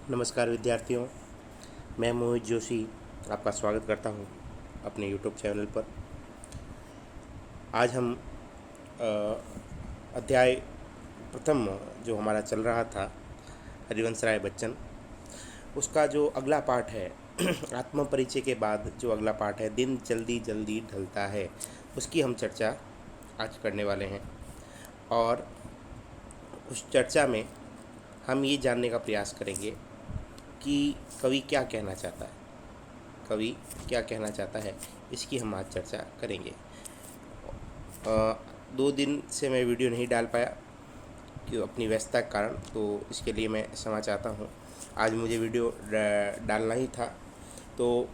नमस्कार विद्यार्थियों, मैं मोहित जोशी आपका स्वागत करता हूं अपने यूट्यूब चैनल पर। आज हम अध्याय प्रथम जो हमारा चल रहा था हरिवंश राय बच्चन, उसका जो अगला पाठ है आत्म परिचय के बाद जो अगला पाठ है दिन जल्दी जल्दी ढलता है, उसकी हम चर्चा आज करने वाले हैं। और उस चर्चा में हम ये जानने का प्रयास करेंगे कि कवि क्या कहना चाहता है। कवि क्या कहना चाहता है, इसकी हम आज चर्चा करेंगे। 2 दिन से मैं वीडियो नहीं डाल पाया क्यों, अपनी व्यस्तता के कारण, तो इसके लिए मैं क्षमा चाहता हूँ। आज मुझे वीडियो डालना ही था, तो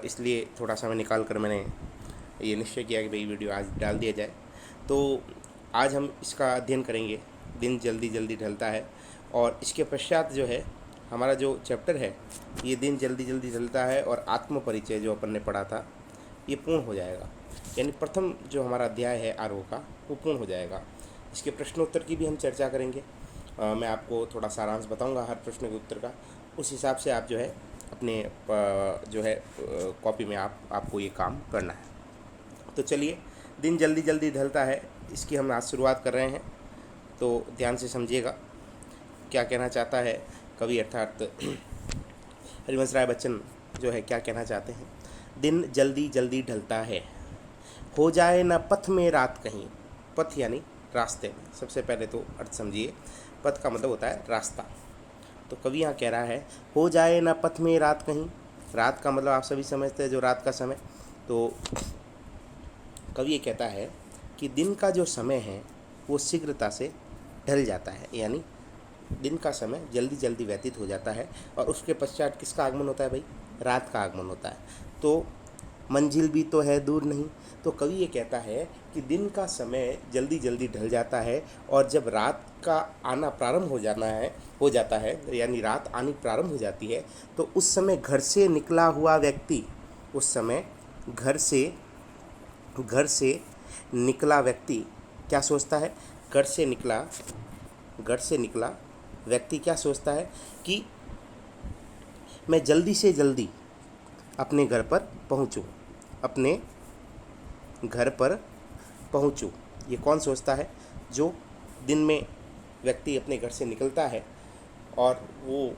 इसलिए थोड़ा समय निकाल कर मैंने ये निश्चय किया कि भाई वीडियो आज डाल दिया जाए। तो आज हम इसका अध्ययन करेंगे, दिन जल्दी जल्दी ढलता है। और इसके पश्चात जो है हमारा जो चैप्टर है, ये दिन जल्दी जल्दी ढलता है और आत्म परिचय जो अपन ने पढ़ा था, ये पूर्ण हो जाएगा। यानी प्रथम जो हमारा अध्याय है आरोह का, वो पूर्ण हो जाएगा। इसके प्रश्नोत्तर की भी हम चर्चा करेंगे। मैं आपको थोड़ा सारांश बताऊंगा हर प्रश्न के उत्तर का। उस हिसाब से आप जो है अपने जो है कॉपी में आपको ये काम करना है। तो चलिए, दिन जल्दी जल्दी ढलता है, इसकी हम आज शुरुआत कर रहे हैं। तो ध्यान से समझिएगा क्या कहना चाहता है कवि, अर्थात हरिवंश राय बच्चन जो है क्या कहना चाहते हैं। दिन जल्दी जल्दी ढलता है, हो जाए न पथ में रात कहीं। पथ यानी रास्ते में। सबसे पहले तो अर्थ समझिए, पथ का मतलब होता है रास्ता। तो कवि यहाँ कह रहा है हो जाए न पथ में रात कहीं। रात का मतलब आप सभी समझते हैं, जो रात का समय। तो कवि ये कहता है कि दिन का जो समय है वो शीघ्रता से ढल जाता है, यानी दिन का समय जल्दी जल्दी व्यतीत हो जाता है। और उसके पश्चात किसका आगमन होता है भाई? रात का आगमन होता है। तो मंजिल भी तो है दूर नहीं। तो कवि ये कहता है कि दिन का समय जल्दी जल्दी ढल जाता है, और जब रात का आना प्रारंभ हो जाता है, यानी रात आनी प्रारंभ हो जाती है, तो उस समय घर से निकला हुआ व्यक्ति, उस समय घर से निकला व्यक्ति क्या सोचता है? घर से निकला व्यक्ति क्या सोचता है कि मैं जल्दी से जल्दी अपने घर पर पहुंचूं। ये कौन सोचता है? जो दिन में व्यक्ति अपने घर से निकलता है और वो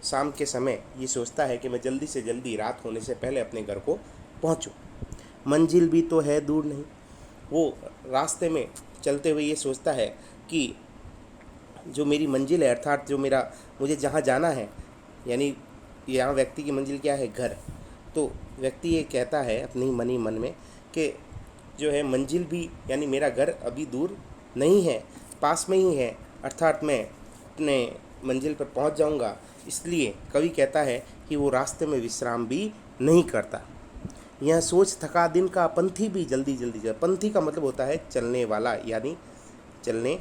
शाम के समय ये सोचता है कि मैं जल्दी से जल्दी रात होने से पहले अपने घर को पहुंचूं। मंजिल भी तो है दूर नहीं। वो रास्ते में चलते हुए ये सोचता है कि जो मेरी मंजिल है, अर्थात जो मुझे जहाँ जाना है, यानी यहाँ व्यक्ति की मंजिल क्या है? घर। तो व्यक्ति ये कहता है अपने ही मन में कि जो है मंजिल भी, यानी मेरा घर अभी दूर नहीं है, पास में ही है, अर्थात मैं अपने मंजिल पर पहुँच जाऊँगा। इसलिए कवि कहता है कि वो रास्ते में विश्राम भी नहीं करता। यह सोच थका दिन का पंथी भी जल्दी जल्दी पंथी का मतलब होता है चलने वाला, यानी चलने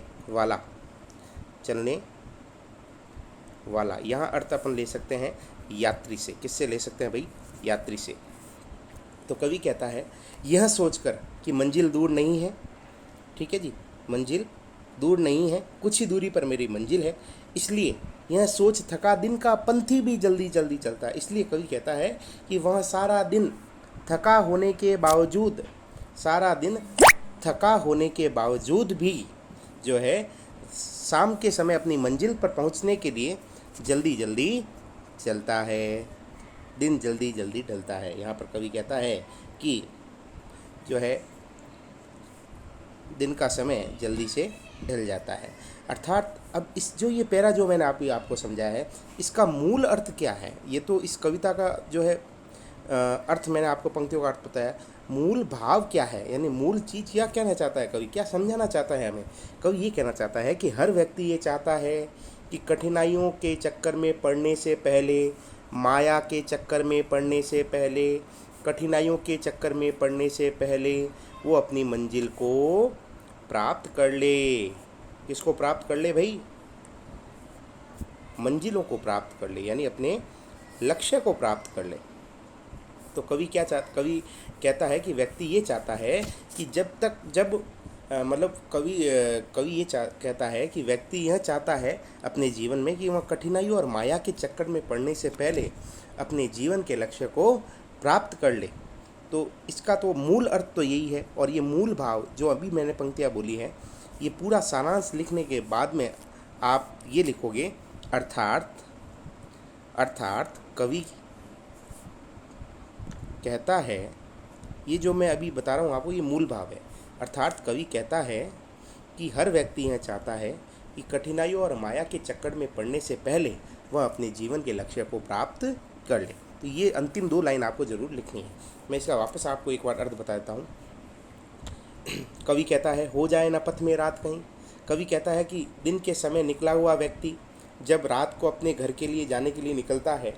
वाला। यहाँ अर्थ अपन ले सकते हैं यात्री से। किससे ले सकते हैं भाई? यात्री से। तो कवि कहता है यह सोचकर कि मंजिल दूर नहीं है, ठीक है जी, मंजिल दूर नहीं है, कुछ ही दूरी पर मेरी मंजिल है, इसलिए यह सोच थका दिन का पंथी भी जल्दी जल्दी चलता है। इसलिए कवि कहता है कि वह सारा दिन थका होने के बावजूद भी जो है शाम के समय अपनी मंजिल पर पहुंचने के लिए जल्दी जल्दी चलता है। दिन जल्दी जल्दी ढलता है। यहाँ पर कवि कहता है कि जो है दिन का समय जल्दी से ढल जाता है। अर्थात अब ये पैरा जो मैंने आपको समझाया है, इसका मूल अर्थ क्या है? ये तो इस कविता का जो है अर्थ मैंने आपको पंक्तियों का अर्थ बताया। मूल भाव क्या है, यानी मूल चीज़ क्या कहना चाहता है कवि, क्या समझाना चाहता है हमें? कवि ये कहना चाहता है कि हर व्यक्ति ये चाहता है कि कठिनाइयों के चक्कर में पड़ने से पहले, माया के चक्कर में पड़ने से पहले, कठिनाइयों के चक्कर में पड़ने से पहले वो अपनी मंजिल को प्राप्त कर ले। किसको प्राप्त कर ले भाई? मंजिलों को प्राप्त कर ले, यानी अपने लक्ष्य को प्राप्त कर ले। तो कवि कहता है कि व्यक्ति ये चाहता है कि जब मतलब कवि ये कहता है कि व्यक्ति यह चाहता है अपने जीवन में कि वह कठिनाइयों और माया के चक्कर में पड़ने से पहले अपने जीवन के लक्ष्य को प्राप्त कर ले। तो इसका तो मूल अर्थ तो यही है, और ये मूल भाव जो अभी मैंने पंक्तियाँ बोली है, ये पूरा सारांश लिखने के बाद में आप ये लिखोगे, अर्थात कवि कहता है, ये जो मैं अभी बता रहा हूँ आपको, ये मूल भाव है। अर्थात कवि कहता है कि हर व्यक्ति यह चाहता है कि कठिनाइयों और माया के चक्कर में पड़ने से पहले वह अपने जीवन के लक्ष्य को प्राप्त कर ले। तो ये अंतिम 2 लाइन आपको ज़रूर लिखनी है। मैं इसका वापस आपको एक बार अर्थ बता देता हूँ। कवि कहता है, हो जाए ना पथ में रात कहीं। कवि कहता है कि दिन के समय निकला हुआ व्यक्ति जब रात को अपने घर के लिए जाने के लिए निकलता है,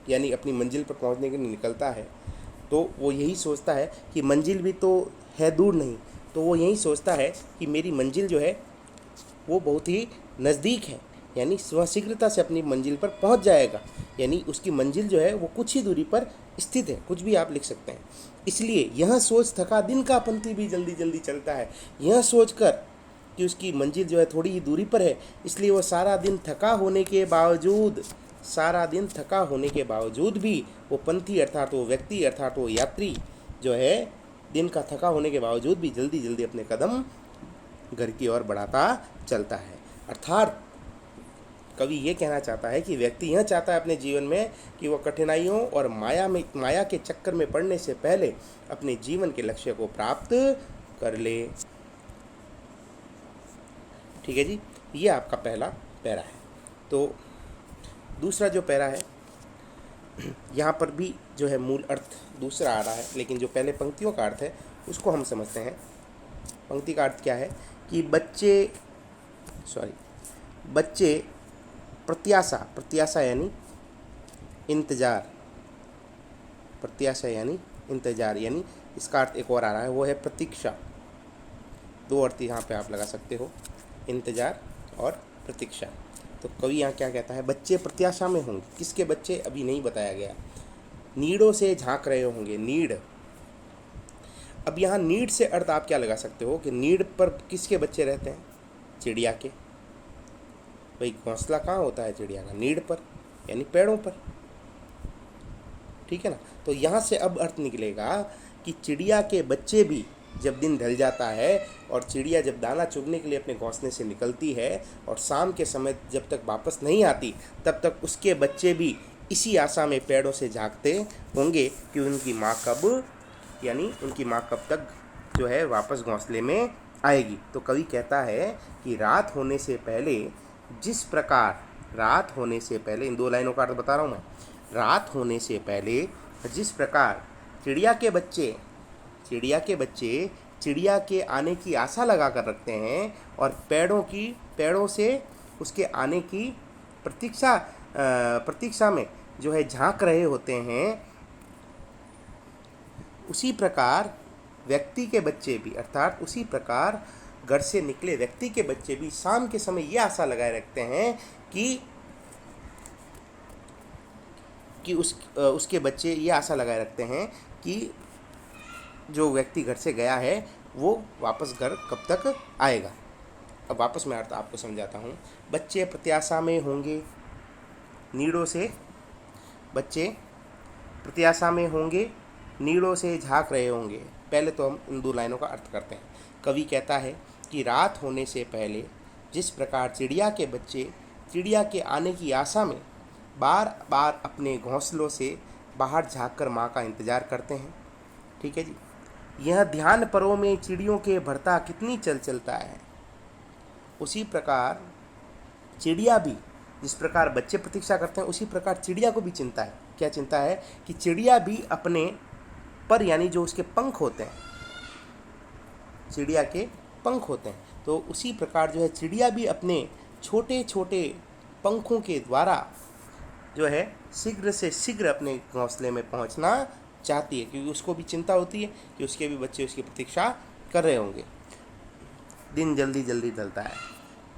यानी अपनी मंजिल पर पहुंचने के लिए निकलता है, तो वो यही सोचता है कि मंजिल भी तो है दूर नहीं, तो वो यही सोचता है कि मेरी मंजिल जो है वो बहुत ही नज़दीक है, यानी वह शीघ्रता से अपनी मंजिल पर पहुंच जाएगा, यानी उसकी मंजिल जो है वो कुछ ही दूरी पर स्थित है, कुछ भी आप लिख सकते हैं। इसलिए यह सोच थका दिन का पंथी भी जल्दी जल्दी चलता है। यह सोचकर कि उसकी मंजिल जो है थोड़ी ही दूरी पर है, इसलिए वो सारा दिन थका होने के बावजूद भी वो पंथी अर्थात वो व्यक्ति अर्थात वो यात्री जो है दिन का थका होने के बावजूद भी जल्दी जल्दी अपने कदम घर की ओर बढ़ाता चलता है। अर्थात कवि ये कहना चाहता है कि व्यक्ति यह चाहता है अपने जीवन में कि वह कठिनाइयों और माया के चक्कर में पड़ने से पहले अपने जीवन के लक्ष्य को प्राप्त कर ले। ठीक है जी, ये आपका पहला पैरा है। तो दूसरा जो पैरा है, यहाँ पर भी जो है मूल अर्थ दूसरा आ रहा है, लेकिन जो पहले पंक्तियों का अर्थ है उसको हम समझते हैं। पंक्ति का अर्थ क्या है कि बच्चे प्रत्याशा यानी इंतजार, यानी इसका अर्थ एक और आ रहा है, वो है प्रतीक्षा। 2 अर्थ यहाँ पे आप लगा सकते हो, इंतजार और प्रतीक्षा। तो कवि यहाँ क्या कहता है, बच्चे प्रत्याशा में होंगे। किसके बच्चे अभी नहीं बताया गया। नीड़ों से झांक रहे होंगे, नीड़। अब यहाँ नीड़ से अर्थ आप क्या लगा सकते हो कि नीड़ पर किसके बच्चे रहते हैं, चिड़िया के। भाई घोंसला कहाँ होता है चिड़िया का, नीड़ पर, यानी पेड़ों पर। ठीक है ना। तो यहाँ से अब अर्थ निकलेगा कि चिड़िया के बच्चे भी जब दिन ढल जाता है और चिड़िया जब दाना चुगने के लिए अपने घोंसले से निकलती है और शाम के समय जब तक वापस नहीं आती, तब तक उसके बच्चे भी इसी आशा में पेड़ों से झांकते होंगे कि उनकी माँ कब तक जो है वापस घोंसले में आएगी। तो कवि कहता है कि रात होने से पहले, इन 2 लाइनों का अर्थ बता रहा हूँ मैं। रात होने से पहले जिस प्रकार चिड़िया के बच्चे चिड़िया के आने की आशा लगा कर रखते हैं और पेड़ों से उसके आने की प्रतीक्षा में जो है झांक रहे होते हैं, उसी प्रकार व्यक्ति के बच्चे भी, अर्थात उसी प्रकार घर से निकले व्यक्ति के बच्चे भी शाम के समय ये आशा लगाए रखते हैं कि उसके बच्चे ये आशा लगाए रखते हैं कि जो व्यक्ति घर से गया है वो वापस घर कब तक आएगा। अब वापस मैं अर्थ आपको समझाता हूँ। बच्चे प्रत्याशा में होंगे, नीड़ों से झांक रहे होंगे। पहले तो हम इन 2 लाइनों का अर्थ करते हैं। कवि कहता है कि रात होने से पहले जिस प्रकार चिड़िया के बच्चे चिड़िया के आने की आशा में बार बार अपने घोंसलों से बाहर झांककर माँ का इंतज़ार करते हैं। ठीक है जी। यह ध्यान परों में चिड़ियों के भरता कितनी चलता है, उसी प्रकार चिड़िया भी, जिस प्रकार बच्चे प्रतीक्षा करते हैं उसी प्रकार चिड़िया को भी चिंता है। क्या चिंता है कि चिड़िया भी अपने पर, यानी जो उसके पंख होते हैं, चिड़िया के पंख होते हैं, तो उसी प्रकार जो है चिड़िया भी अपने छोटे छोटे पंखों के द्वारा जो है शीघ्र से शीघ्र अपने घोंसले में पहुंचना चाहती है, क्योंकि उसको भी चिंता होती है कि उसके भी बच्चे उसकी प्रतीक्षा कर रहे होंगे। दिन जल्दी जल्दी ढलता है।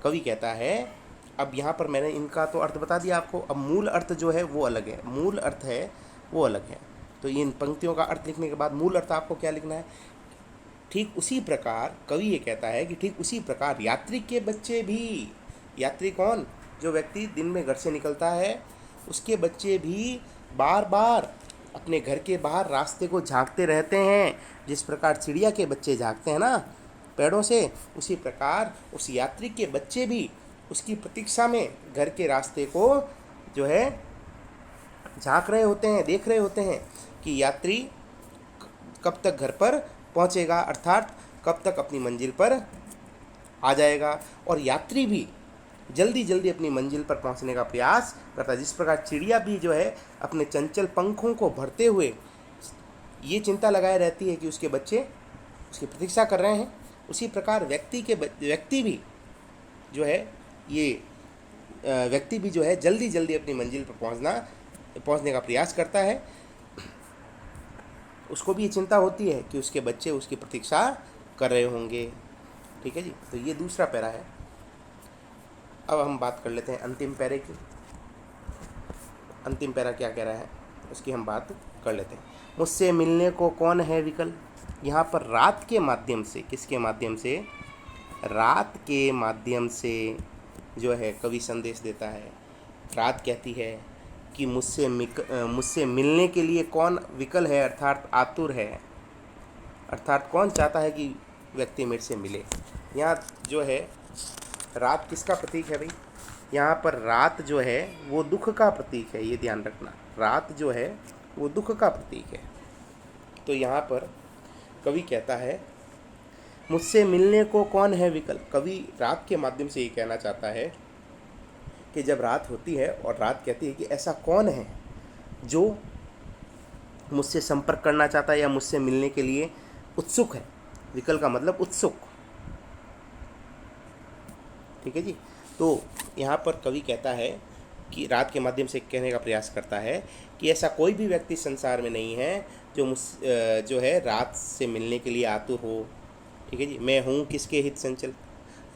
कवि कहता है, अब यहाँ पर मैंने इनका तो अर्थ बता दिया आपको, अब मूल अर्थ जो है वो अलग है, तो इन पंक्तियों का अर्थ लिखने के बाद मूल अर्थ आपको क्या लिखना है ठीक उसी प्रकार कवि ये कहता है कि ठीक उसी प्रकार यात्री के बच्चे भी, यात्री कौन, जो व्यक्ति दिन में घर से निकलता है, उसके बच्चे भी बार बार अपने घर के बाहर रास्ते को झांकते रहते हैं। जिस प्रकार चिड़िया के बच्चे झांकते हैं ना पेड़ों से, उसी प्रकार उस यात्री के बच्चे भी उसकी प्रतीक्षा में घर के रास्ते को जो है झांक रहे होते हैं, देख रहे होते हैं कि यात्री कब तक घर पर पहुंचेगा, अर्थात कब तक अपनी मंजिल पर आ जाएगा। और यात्री भी जल्दी जल्दी अपनी मंजिल पर पहुंचने का प्रयास करता है। जिस प्रकार चिड़िया भी जो है अपने चंचल पंखों को भरते हुए ये चिंता लगाए रहती है कि उसके बच्चे उसकी प्रतीक्षा कर रहे हैं, उसी प्रकार व्यक्ति भी जो है व्यक्ति भी जो है जल्दी जल्दी अपनी मंजिल पर पहुंचने का प्रयास करता है। उसको भी ये चिंता होती है कि उसके बच्चे उसकी प्रतीक्षा कर रहे होंगे। ठीक है जी, तो ये दूसरा पैरा है। अब हम बात कर लेते हैं अंतिम पैरे की। अंतिम पैरा क्या कह रहा है उसकी हम बात कर लेते हैं। मुझसे मिलने को कौन है विकल। यहाँ पर रात के माध्यम से, किसके माध्यम से, रात के माध्यम से जो है कवि संदेश देता है। रात कहती है कि मुझसे मिलने के लिए कौन विकल है, अर्थात आतुर है, अर्थात कौन चाहता है कि व्यक्ति मेरे से मिले। यहाँ जो है रात किसका प्रतीक है भाई, यहाँ पर रात जो है वो दुख का प्रतीक है, ये ध्यान रखना। रात जो है वो दुख का प्रतीक है। तो यहाँ पर कवि कहता है मुझसे मिलने को कौन है विकल। कवि रात के माध्यम से ये कहना चाहता है कि जब रात होती है और रात कहती है कि ऐसा कौन है जो मुझसे संपर्क करना चाहता है या मुझसे मिलने के लिए उत्सुक है। विकल का मतलब उत्सुक। ठीक है जी, तो यहाँ पर कवि कहता है कि रात के माध्यम से कहने का प्रयास करता है कि ऐसा कोई भी व्यक्ति संसार में नहीं है जो है रात से मिलने के लिए आतुर हो। ठीक है जी, मैं हूँ किसके हित चंचल।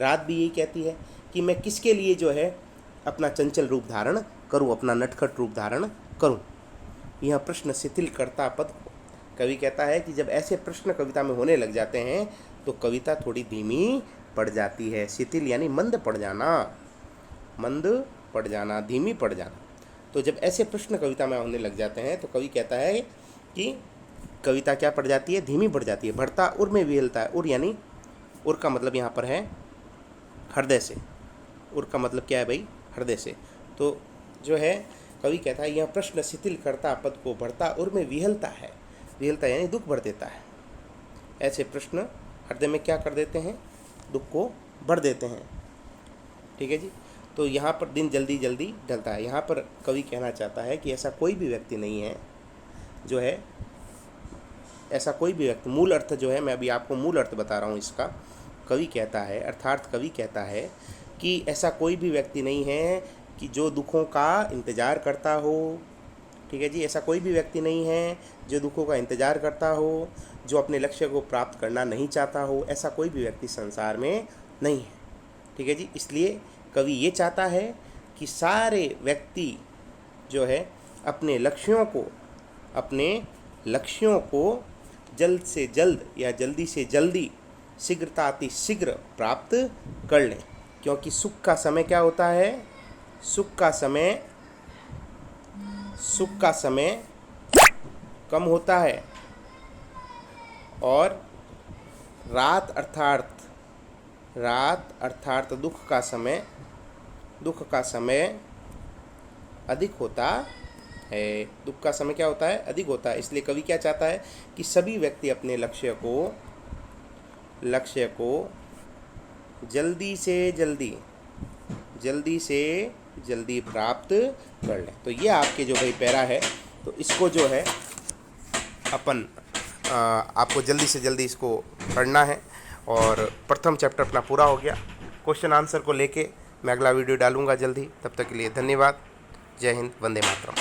रात भी यही कहती है कि मैं किसके लिए जो है अपना चंचल रूप धारण करूँ, अपना नटखट रूप धारण करूँ। यह प्रश्न शिथिल करता पद को कवि कहता है कि जब ऐसे प्रश्न कविता में होने लग जाते हैं तो कविता थोड़ी धीमी पड़ जाती है। शिथिल यानी मंद पड़ जाना, मंद पड़ जाना, धीमी पड़ जाना। तो जब ऐसे प्रश्न कविता में होने लग जाते हैं तो कवि कहता है कि कविता क्या पड़ जाती है, धीमी पड़ जाती है। बढ़ता उर में विहलता है। उर यानी उर का मतलब यहाँ पर है हृदय से। उर का मतलब क्या है भाई, हृदय से। तो जो है कवि कहता है यह प्रश्न शिथिल करता पद को, बढ़ता उर में विहलता है। विहलता यानी दुख भर देता है। ऐसे प्रश्न हृदय में क्या कर देते हैं, दुख को भर देते हैं। ठीक है जी, तो यहाँ पर दिन जल्दी जल्दी ढलता है। यहाँ पर कवि कहना चाहता है कि ऐसा कोई भी व्यक्ति नहीं है जो है, ऐसा कोई भी व्यक्ति, मूल अर्थ जो है मैं अभी आपको मूल अर्थ बता रहा हूँ इसका। कवि कहता है, अर्थात कवि कहता है कि ऐसा कोई भी व्यक्ति नहीं है कि जो दुखों का इंतज़ार करता हो। ठीक है जी, ऐसा कोई भी व्यक्ति नहीं है जो दुखों का इंतज़ार करता हो, जो अपने लक्ष्य को प्राप्त करना नहीं चाहता हो। ऐसा कोई भी व्यक्ति संसार में नहीं है। ठीक है जी, इसलिए कवि ये चाहता है कि सारे व्यक्ति जो है अपने लक्ष्यों को जल्द से जल्द या जल्दी से जल्दी, शीघ्रताति शीघ्र प्राप्त कर लें। क्योंकि सुख का समय क्या होता है, सुख का समय कम होता है और रात अर्थात दुख का समय अधिक होता है। दुख का समय क्या होता है, अधिक होता है। इसलिए कवि क्या चाहता है कि सभी व्यक्ति अपने लक्ष्य को जल्दी से जल्दी प्राप्त कर लें। तो ये आपके जो भाई पैरा है, तो इसको जो है आपको जल्दी से जल्दी इसको पढ़ना है। और प्रथम चैप्टर अपना पूरा हो गया। क्वेश्चन आंसर को लेके मैं अगला वीडियो डालूंगा जल्दी। तब तक के लिए धन्यवाद। जय हिंद, वंदे मातरम।